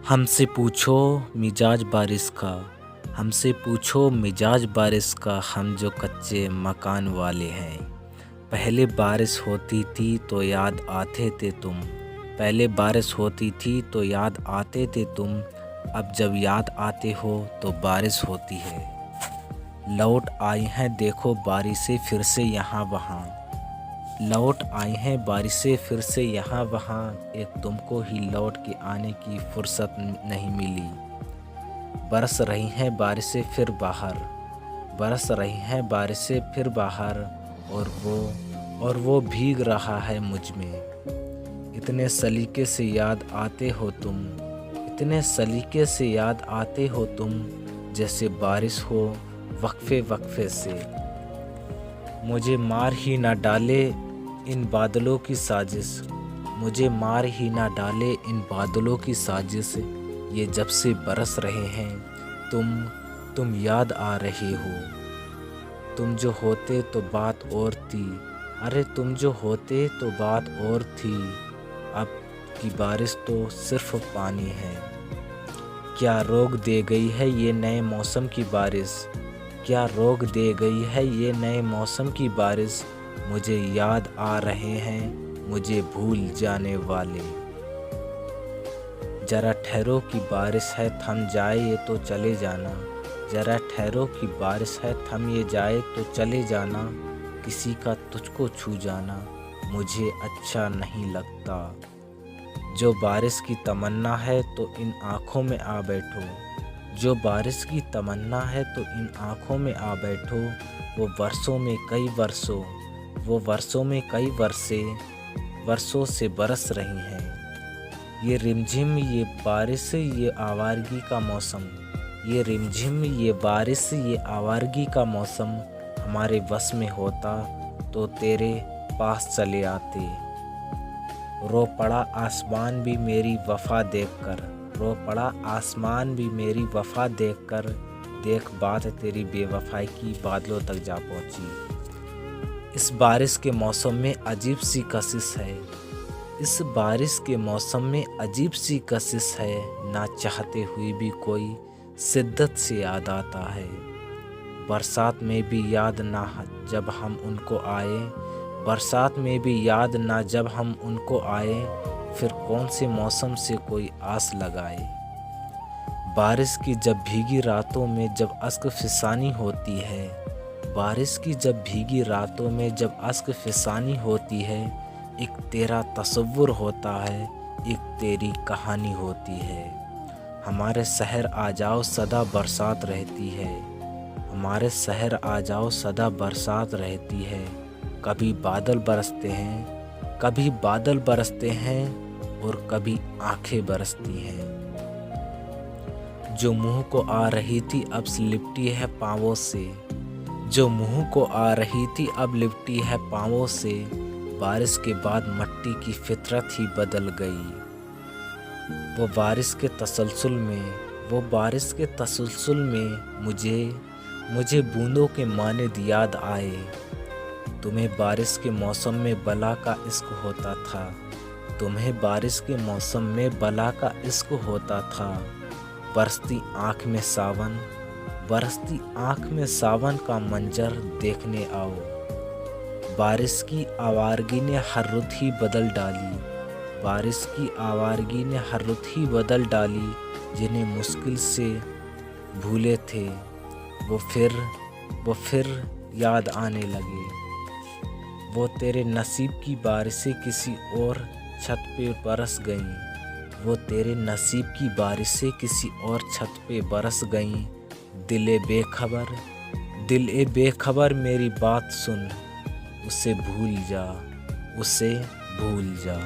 हमसे पूछो मिजाज बारिश का, हमसे पूछो मिजाज बारिश का, हम जो कच्चे मकान वाले हैं। पहले बारिश होती थी तो याद आते थे तुम, पहले बारिश होती थी तो याद आते थे तुम, अब जब याद आते हो तो बारिश होती है। लौट आई हैं देखो बारिशें फिर से यहाँ वहाँ, लौट आई हैं बारिशें फिर से यहाँ वहाँ, एक तुमको ही लौट के आने की फुर्सत नहीं मिली। बरस रही हैं बारिशें फिर बाहर, बरस रही हैं बारिशें फिर बाहर, और वो भीग रहा है मुझ में। इतने सलीके से याद आते हो तुम, इतने सलीके से याद आते हो तुम, जैसे बारिश हो वक्फे वक्फे से। मुझे मार ही ना डाले इन बादलों की साजिश, मुझे मार ही ना डाले इन बादलों की साजिश, ये जब से बरस रहे हैं तुम याद आ रहे हो। तुम जो होते तो बात और थी, अरे तुम जो होते तो बात और थी, अब की बारिश तो सिर्फ पानी है। क्या रोक दे गई है ये नए मौसम की बारिश, क्या रोक दे गई है ये नए मौसम की बारिश, मुझे याद आ रहे हैं मुझे भूल जाने वाले। जरा ठहरो की बारिश है थम जाए ये तो चले जाना, जरा ठहरो की बारिश है थम ये जाए तो चले जाना, किसी का तुझको छू जाना मुझे अच्छा नहीं लगता। जो बारिश की तमन्ना है तो इन आँखों में आ बैठो, जो बारिश की तमन्ना है तो इन आँखों में आ बैठो, वो वर्षों में कई वर्षों, वो वर्षों में कई वर्षों से बरस रही हैं। ये रिमझिम ये बारिश ये आवारगी का मौसम, ये रिमझिम ये बारिश ये आवारगी का मौसम, हमारे बस में होता तो तेरे पास चले आते। रो पड़ा आसमान भी मेरी वफ़ा देखकर, रो पड़ा आसमान भी मेरी वफ़ा देखकर, देख बात तेरी बेवफाई की बादलों तक जा पहुँची। इस बारिश के मौसम में अजीब सी कशिश है, इस बारिश के मौसम में अजीब सी कशिश है, ना चाहते हुए भी कोई शिद्दत से याद आता है। बरसात में भी याद ना जब हम उनको आए, बरसात में भी याद ना जब हम उनको आए, फिर कौन से मौसम से कोई आस लगाए। बारिश की जब भीगी रातों में जब अश्क फिसानी होती है, बारिश की जब भीगी रातों में जब अश्क फिसानी होती है, एक तेरा तसव्वुर होता है, एक तेरी कहानी होती है। हमारे शहर आ जाओ सदा बरसात रहती है, हमारे शहर आ जाओ सदा बरसात रहती है, कभी बादल बरसते हैं, कभी बादल बरसते हैं और कभी आंखें बरसती हैं। जो मुंह को आ रही थी अब लिपटी है पाँवों से, जो मुंह को आ रही थी अब लिपटी है पाँवों से, बारिश के बाद मट्टी की फितरत ही बदल गई। वो बारिश के तसलसल में, वो बारिश के तसलसल में मुझे बूंदों के मानिंद याद आए। तुम्हें बारिश के मौसम में बला का इश्क होता था, तुम्हें बारिश के मौसम में बला का इश्क होता था। बरसती आँख में सावन, बरसती आँख में सावन का मंजर देखने आओ। बारिश की आवारगी ने हर रुत ही बदल डाली, बारिश की आवारगी ने हर रुत ही बदल डाली, जिन्हें मुश्किल से भूले थे वो फिर याद आने लगे। वो तेरे नसीब की बारिशें किसी और छत पे बरस गईं, वो तेरे नसीब की बारिशें किसी और छत पे बरस गईं। दिल ए बेखबर मेरी बात सुन, उसे भूल जा, उसे भूल जा।